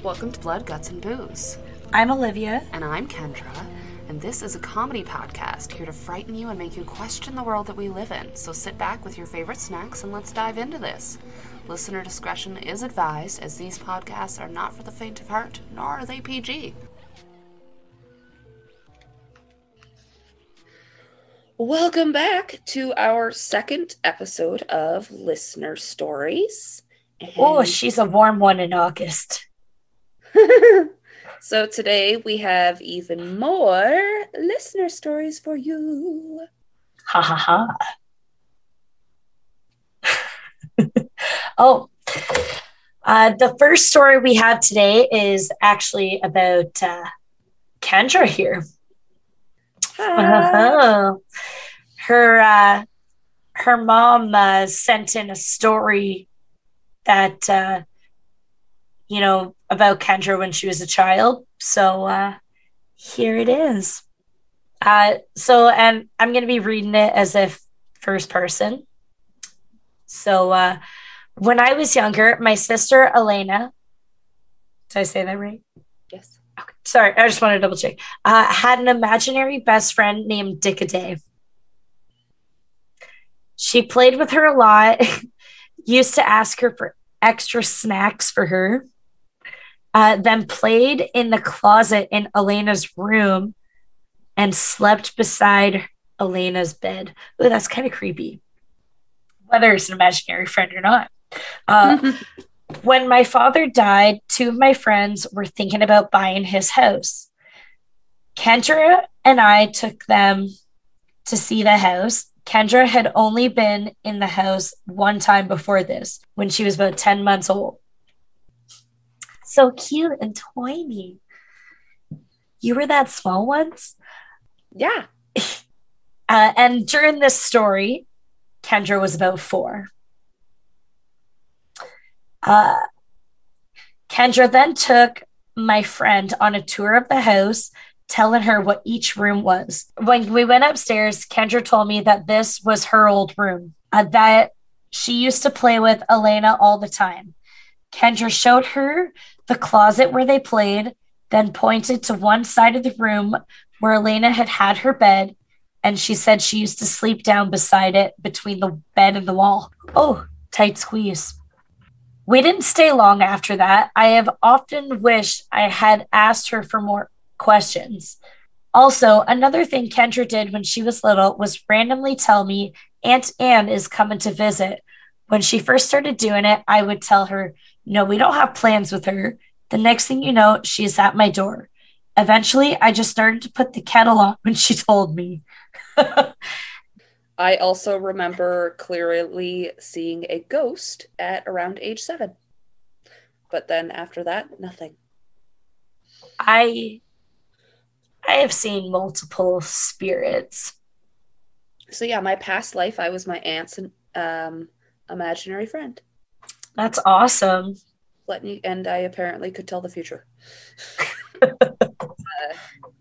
Welcome to Blood, Guts, and Booze. I'm Olivia. And I'm Kendra. And this is a comedy podcast here to frighten you and make you question the world that we live in. So sit back with your favorite snacks and let's dive into this. Listener discretion is advised, as these podcasts are not for the faint of heart, nor are they PG. Welcome back to our second episode of Listener Stories. Oh, she's a warm one in August. So today we have even more listener stories for you. Ha ha ha. The first story we have today is actually about Kendra here. Her mom sent in a story that about Kendra when she was a child. So here it is. And I'm going to be reading it as if first person. So when I was younger, my sister Elena, did I say that right? Yes. Okay. Sorry, I just want to double check. Had an imaginary best friend named Dickaday. She played with her a lot, used to ask her for extra snacks for her, then played in the closet in Elena's room and slept beside Elena's bed. Ooh, that's kind of creepy, whether it's an imaginary friend or not. When my father died, two of my friends were thinking about buying his house. Kendra and I took them to see the house. Kendra had only been in the house one time before this, when she was about 10 months old. So cute and tiny. You were that small once? Yeah. And during this story, Kendra was about 4. Kendra then took my friend on a tour of the house, telling her what each room was. When we went upstairs, Kendra told me that this was her old room, that she used to play with Elena all the time. Kendra showed her the closet where they played, then pointed to one side of the room where Elena had her bed, and she said she used to sleep down beside it between the bed and the wall. Oh, tight squeeze. We didn't stay long after that. I have often wished I had asked her for more questions. Also, another thing Kendra did when she was little was randomly tell me Aunt Anne is coming to visit. When she first started doing it, I would tell her, no, we don't have plans with her. The next thing you know, she's at my door. Eventually, I just started to put the kettle on when she told me. I also remember clearly seeing a ghost at around age 7. But then after that, nothing. I have seen multiple spirits. So yeah, my past life, I was my aunt's imaginary friend. That's awesome. And I apparently could tell the future.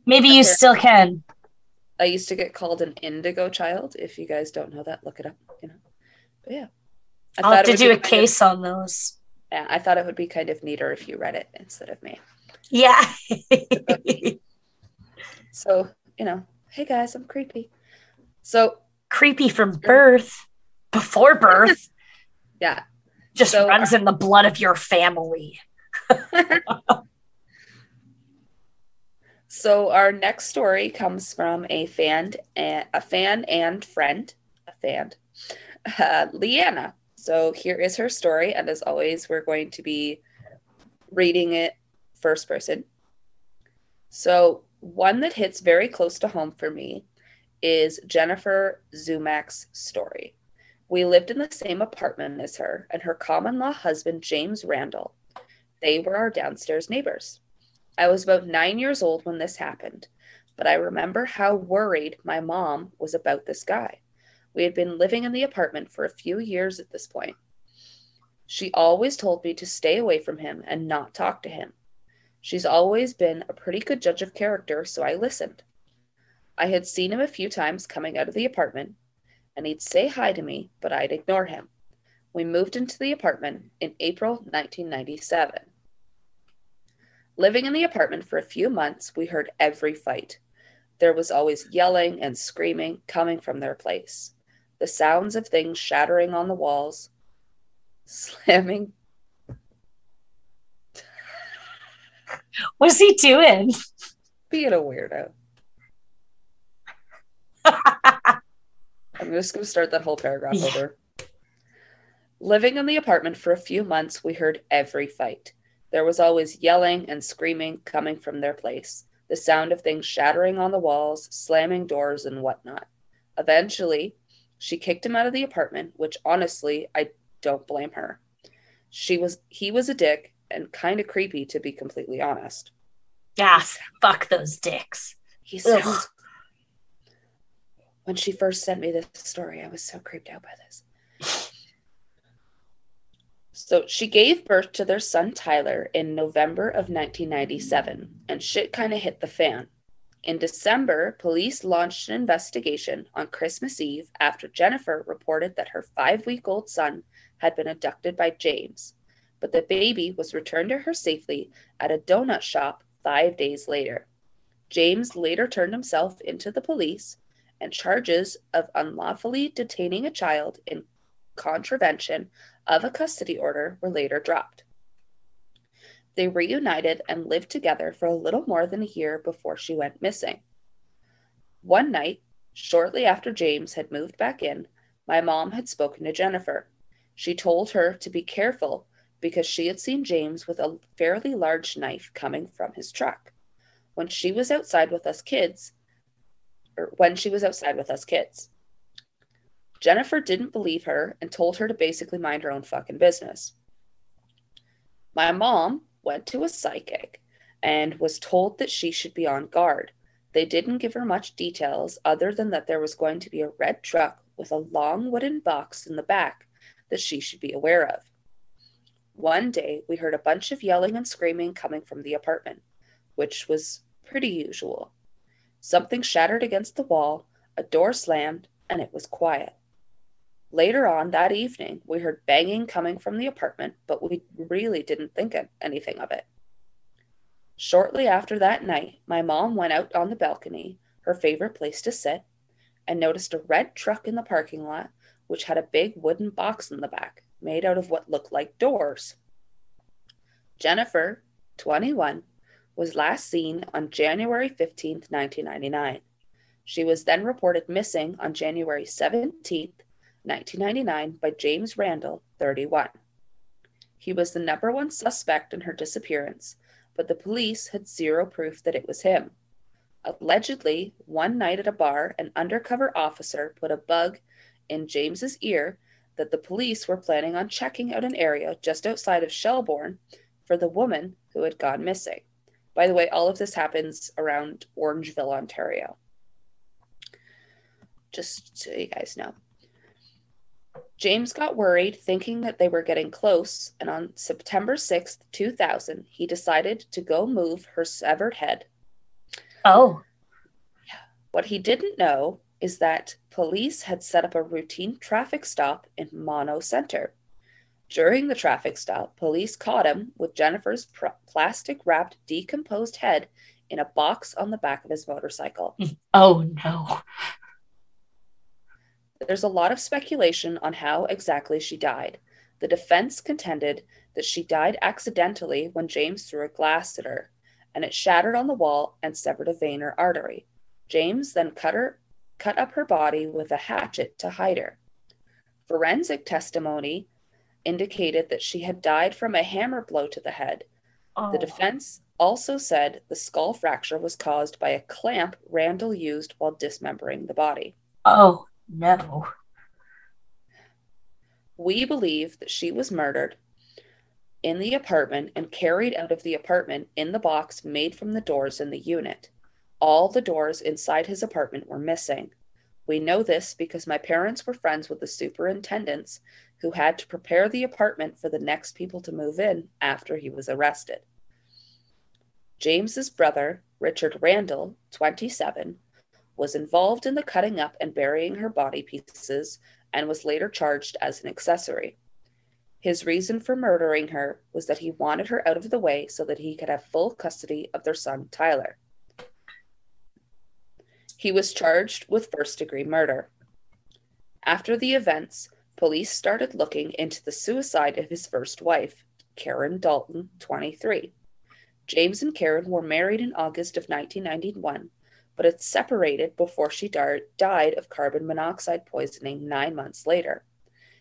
Maybe you still can. I used to get called an indigo child. If you guys don't know that, look it up. But yeah, I'll have to do a case on those. Yeah, I thought it would be kind of neater if you read it instead of me. Yeah. So, hey guys, I'm creepy. So creepy from birth, before birth. Yeah. Just runs in the blood of your family. So our next story comes from a fan and friend, Leanna. So here is her story, and as always, we're going to be reading it first person. So one that hits very close to home for me is Jennifer Zumac's story. We lived in the same apartment as her and her common-law husband, James Randall. They were our downstairs neighbors. I was about 9 years old when this happened, but I remember how worried my mom was about this guy. We had been living in the apartment for a few years at this point. She always told me to stay away from him and not talk to him. She's always been a pretty good judge of character, so I listened. I had seen him a few times coming out of the apartment, and he'd say hi to me, but I'd ignore him. We moved into the apartment in April 1997. Living in the apartment for a few months, we heard every fight. There was always yelling and screaming coming from their place. The sounds of things shattering on the walls, slamming. What's he doing? Being a weirdo. I'm just going to start that whole paragraph over. Living in the apartment for a few months, we heard every fight. There was always yelling and screaming coming from their place, the sound of things shattering on the walls, slamming doors, and whatnot. Eventually, she kicked him out of the apartment, which honestly, I don't blame her. He was a dick and kind of creepy, to be completely honest. Yeah, fuck those dicks. He sounds. When she first sent me this story, I was so creeped out by this. So she gave birth to their son Tyler in November of 1997, and shit kind of hit the fan. In December, police launched an investigation on Christmas Eve after Jennifer reported that her 5-week-old son had been abducted by James, but the baby was returned to her safely at a donut shop 5 days later. James later turned himself into the police, and charges of unlawfully detaining a child in contravention of a custody order were later dropped. They reunited and lived together for a little more than a year before she went missing. One night, shortly after James had moved back in, my mom had spoken to Jennifer. She told her to be careful because she had seen James with a fairly large knife coming from his truck. When she was outside with us kids, Jennifer didn't believe her and told her to basically mind her own fucking business. My mom went to a psychic and was told that she should be on guard. They didn't give her much details other than that there was going to be a red truck with a long wooden box in the back that she should be aware of. One day, we heard a bunch of yelling and screaming coming from the apartment, which was pretty usual. Something shattered against the wall, a door slammed, and it was quiet. Later on that evening, we heard banging coming from the apartment, but we really didn't think anything of it. Shortly after that night, my mom went out on the balcony, her favorite place to sit, and noticed a red truck in the parking lot, which had a big wooden box in the back, made out of what looked like doors. Jennifer, 21, was last seen on January 15th, 1999. She was then reported missing on January 17th, 1999 by James Randall, 31. He was the number one suspect in her disappearance, but the police had zero proof that it was him. Allegedly, one night at a bar, an undercover officer put a bug in James's ear that the police were planning on checking out an area just outside of Shelbourne for the woman who had gone missing. By the way, all of this happens around Orangeville, Ontario. Just so you guys know. James got worried, thinking that they were getting close, and on September 6th, 2000, he decided to go move her severed head. Oh. What he didn't know is that police had set up a routine traffic stop in Mono Center. During the traffic stop, police caught him with Jennifer's plastic-wrapped decomposed head in a box on the back of his motorcycle. Oh, no. There's a lot of speculation on how exactly she died. The defense contended that she died accidentally when James threw a glass at her, and it shattered on the wall and severed a vein or artery. James then cut up her body with a hatchet to hide her. Forensic testimony indicated that she had died from a hammer blow to the head. Oh. The defense also said the skull fracture was caused by a clamp Randall used while dismembering the body. Oh, no. We believe that she was murdered in the apartment and carried out of the apartment in the box made from the doors in the unit. All the doors inside his apartment were missing. We know this because my parents were friends with the superintendents who had to prepare the apartment for the next people to move in after he was arrested. James's brother, Richard Randall, 27, was involved in the cutting up and burying her body pieces and was later charged as an accessory. His reason for murdering her was that he wanted her out of the way so that he could have full custody of their son, Tyler. He was charged with first-degree murder. After the events, police started looking into the suicide of his first wife, Karen Dalton, 23. James and Karen were married in August of 1991, but had separated before she died of carbon monoxide poisoning 9 months later.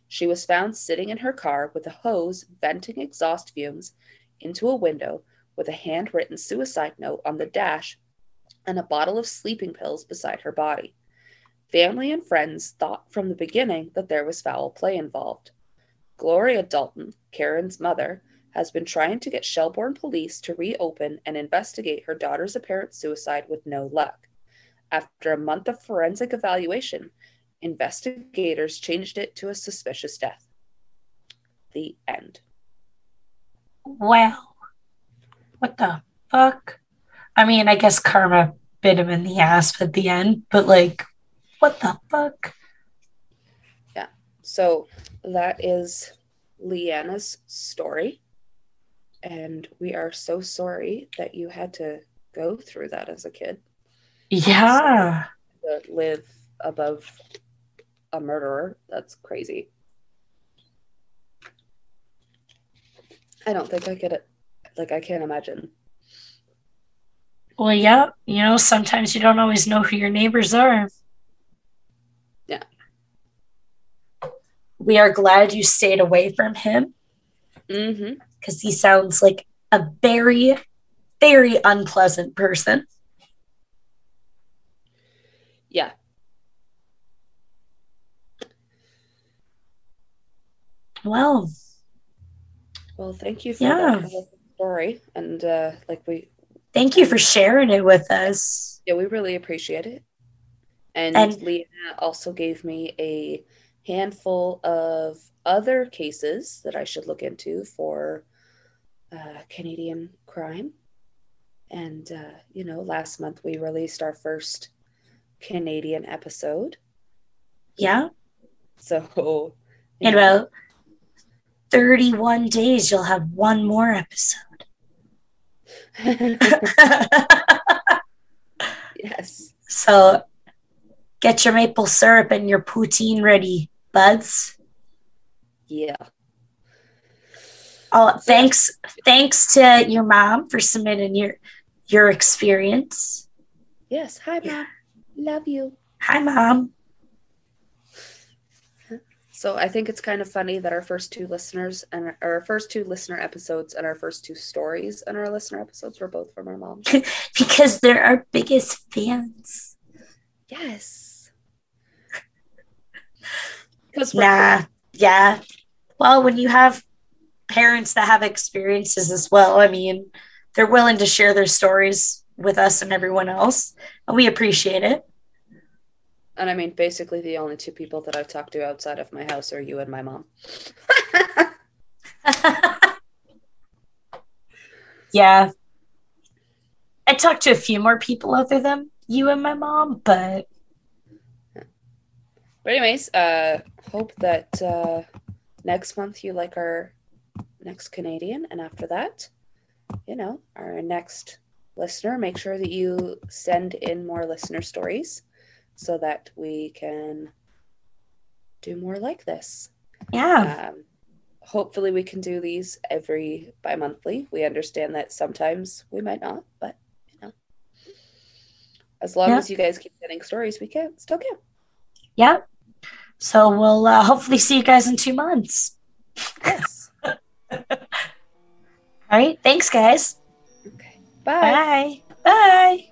She was found sitting in her car with a hose venting exhaust fumes into a window with a handwritten suicide note on the dash and a bottle of sleeping pills beside her body. Family and friends thought from the beginning that there was foul play involved. Gloria Dalton, Karen's mother, has been trying to get Shelbourne police to reopen and investigate her daughter's apparent suicide with no luck. After a month of forensic evaluation, investigators changed it to a suspicious death. The end. Wow. What the fuck? I mean, I guess karma bit him in the ass at the end, but like, what the fuck? Yeah. So that is Leanna's story. And we are so sorry that you had to go through that as a kid. Yeah. So, to live above a murderer, that's crazy. I don't think I could, like, I can't imagine. Well, yeah, you know, sometimes you don't always know who your neighbors are. Yeah. We are glad you stayed away from him. Mm-hmm. Because he sounds like a very, very unpleasant person. Yeah. Well, thank you for that story. And thank you for sharing it with us. Yeah, we really appreciate it. And Leanna also gave me a handful of other cases that I should look into for Canadian crime. And, last month we released our first Canadian episode. Yeah. So, in about 31 days, you'll have one more episode. Yes. So get your maple syrup and your poutine ready, buds. Yeah. Oh, thanks to your mom for submitting your experience. Yes. Hi, Mom. Love you. Hi, Mom. So I think it's kind of funny that our first two listener episodes and our first two stories and our listener episodes were both from our moms. Because they're our biggest fans. Yes. Yeah. Well, when you have parents that have experiences as well, I mean, they're willing to share their stories with us and everyone else, and we appreciate it. And I mean, basically the only two people that I've talked to outside of my house are you and my mom. Yeah. I talked to a few more people other than you and my mom, but... But anyways, hope that next month you like our next Canadian. And after that, our next listener, make sure that you send in more listener stories so that we can do more like this. Yeah. Hopefully we can do these bi-monthly. We understand that sometimes we might not, but as long as you guys keep sending stories, we still can. Yeah. So we'll hopefully see you guys in 2 months. Yes. All right. Thanks, guys. Okay. Bye. Bye.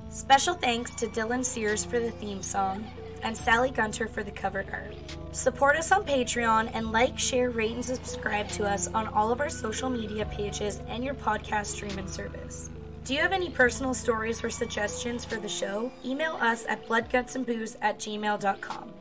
Special thanks to Dylan Sears for the theme song and Sally Gunter for the cover art. Support us on Patreon and like, share, rate, and subscribe to us on all of our social media pages and your podcast streaming service. Do you have any personal stories or suggestions for the show? Email us at bloodgutsandbooze@gmail.com.